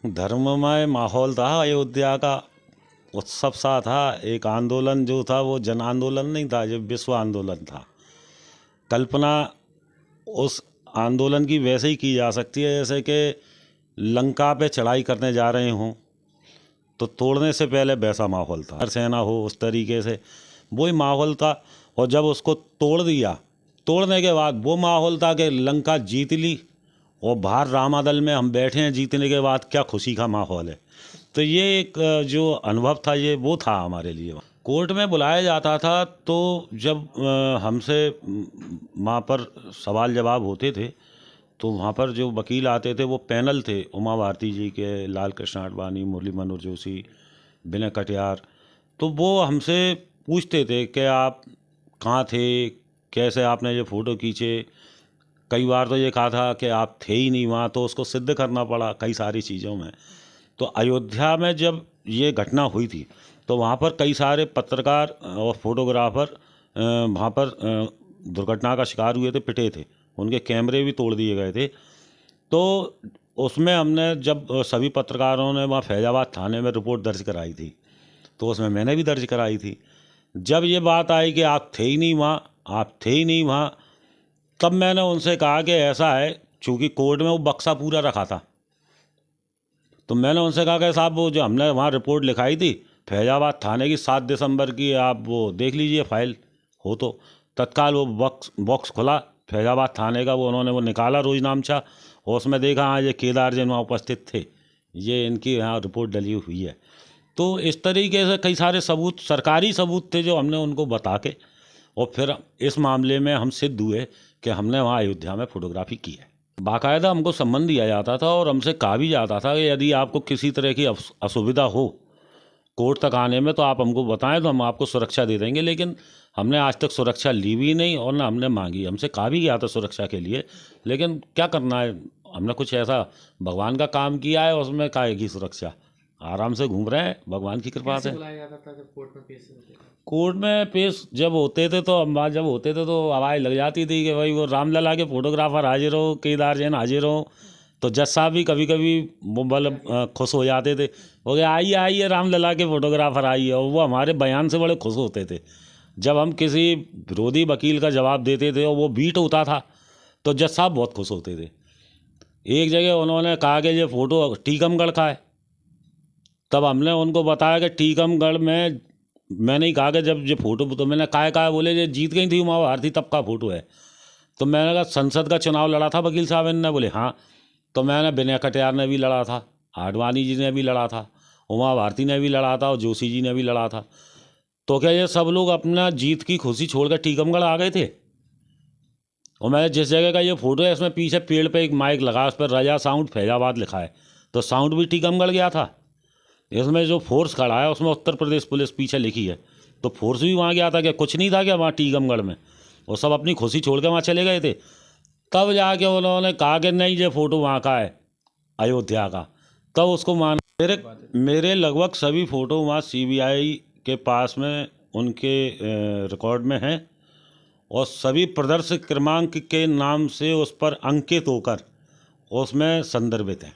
धर्ममय माहौल था अयोध्या का। उत्सव सा था। एक आंदोलन जो था वो जन आंदोलन नहीं था, जो विश्व आंदोलन था। कल्पना उस आंदोलन की वैसे ही की जा सकती है जैसे कि लंका पे चढ़ाई करने जा रहे हों तो तोड़ने से पहले वैसा माहौल था। सेना हो उस तरीके से वही माहौल था। और जब उसको तोड़ दिया, तोड़ने के बाद वो माहौल था कि लंका जीत ली और बाहर रामादल में हम बैठे हैं, जीतने के बाद क्या खुशी का माहौल है। तो ये एक जो अनुभव था ये वो था हमारे लिए। कोर्ट में बुलाया जाता था तो जब हमसे वहाँ पर सवाल जवाब होते थे तो वहाँ पर जो वकील आते थे वो पैनल थे, उमा भारती जी के, लाल कृष्ण आडवाणी, मुरली मनोहर जोशी, विनय कटियार। तो वो हमसे पूछते थे कि आप कहाँ थे, कैसे आपने ये फ़ोटो खींचे। कई बार तो ये कहा था कि आप थे ही नहीं वहाँ, तो उसको सिद्ध करना पड़ा कई सारी चीज़ों में। तो अयोध्या में जब ये घटना हुई थी तो वहाँ पर कई सारे पत्रकार और फोटोग्राफर वहाँ पर दुर्घटना का शिकार हुए थे, पिटे थे, उनके कैमरे भी तोड़ दिए गए थे। तो उसमें हमने जब सभी पत्रकारों ने वहाँ फैजाबाद थाने में रिपोर्ट दर्ज कराई थी तो उसमें मैंने भी दर्ज कराई थी। जब ये बात आई कि आप थे ही नहीं वहाँ, आप थे ही नहीं वहाँ, तब मैंने उनसे कहा कि ऐसा है, चूँकि कोर्ट में वो बक्सा पूरा रखा था, तो मैंने उनसे कहा कि साहब वो जो हमने वहाँ रिपोर्ट लिखाई थी फैजाबाद थाने की 7 दिसंबर की, आप वो देख लीजिए फाइल हो तो। तत्काल वो बॉक्स खुला फैजाबाद थाने का, वो उन्होंने वो निकाला रोजनामचा और उसमें देखा हाँ ये केदार जिन वहाँ उपस्थित थे, ये इनकी यहाँ रिपोर्ट डली हुई है। तो इस तरीके से कई सारे सबूत, सरकारी सबूत थे जो हमने उनको बता के, और फिर इस मामले में हम सिद्ध हुए कि हमने वहाँ अयोध्या में फ़ोटोग्राफी की है। बाकायदा हमको सम्मन दिया जाता था और हमसे कहा भी जाता था कि यदि आपको किसी तरह की असुविधा हो कोर्ट तक आने में तो आप हमको बताएं तो हम आपको सुरक्षा दे देंगे। लेकिन हमने आज तक सुरक्षा ली भी नहीं और ना हमने मांगी। हमसे कहा भी गया था सुरक्षा के लिए, लेकिन क्या करना है, हमने कुछ ऐसा भगवान का काम किया है, उसमें काहे की सुरक्षा, आराम से घूम रहे हैं, भगवान की कृपा से। बुलाया जाता था जब कोर्ट में पेश होते थे? कोर्ट में पेश जब होते थे तो हम जब होते थे तो आवाज़ लग जाती थी कि भाई वो रामलला के फोटोग्राफर हाजिर हो, केदार जैन हाजिर हो। तो जज साहब भी कभी कभी वो मतलब खुश हो जाते थे, वो कहे आइए आइए रामलला के फोटोग्राफर आइए, और वो हमारे बयान से बड़े खुश होते थे। जब हम किसी विरोधी वकील का जवाब देते थे और वो बीट होता था तो जज साहब बहुत खुश होते थे। एक जगह उन्होंने कहा कि ये फ़ोटो टीकमगढ़ का है, तब हमने उनको बताया कि टीकमगढ़ में, मैंने ही कहा कि जब ये फ़ोटो, तो मैंने कहा बोले ये जीत गई थी उमा भारती तब का फ़ोटो है। तो मैंने कहा संसद का चुनाव लड़ा था वकील साहब ने, बोले हाँ। तो मैंने विनय कटियार ने भी लड़ा था, आडवाणी जी ने भी लड़ा था, उमा भारती ने भी लड़ा था और जोशी जी ने भी लड़ा था। तो क्या ये सब लोग अपना जीत की खुशी छोड़कर टीकमगढ़ आ गए थे? और मैंने जिस जगह का ये फ़ोटो है इसमें पीछे पेड़ पे एक माइक लगा, उस पर रजा साउंड फैजाबाद लिखा है, तो साउंड भी टीकमगढ़ गया था। इसमें जो फोर्स खड़ा है उसमें उत्तर प्रदेश पुलिस पीछे लिखी है, तो फोर्स भी वहाँ गया था, क्या कुछ नहीं था क्या वहाँ टीकमगढ़ में? वो सब अपनी खुशी छोड़ के वहाँ चले गए थे। तब जाके उन्होंने कहा कि नहीं ये फ़ोटो वहाँ का है, अयोध्या का, तब उसको मान। मेरे लगभग सभी फ़ोटो वहाँ CBI के पास में उनके रिकॉर्ड में हैं और सभी प्रदर्श क्रमांक के नाम से उस पर अंकित होकर उसमें संदर्भित हैं।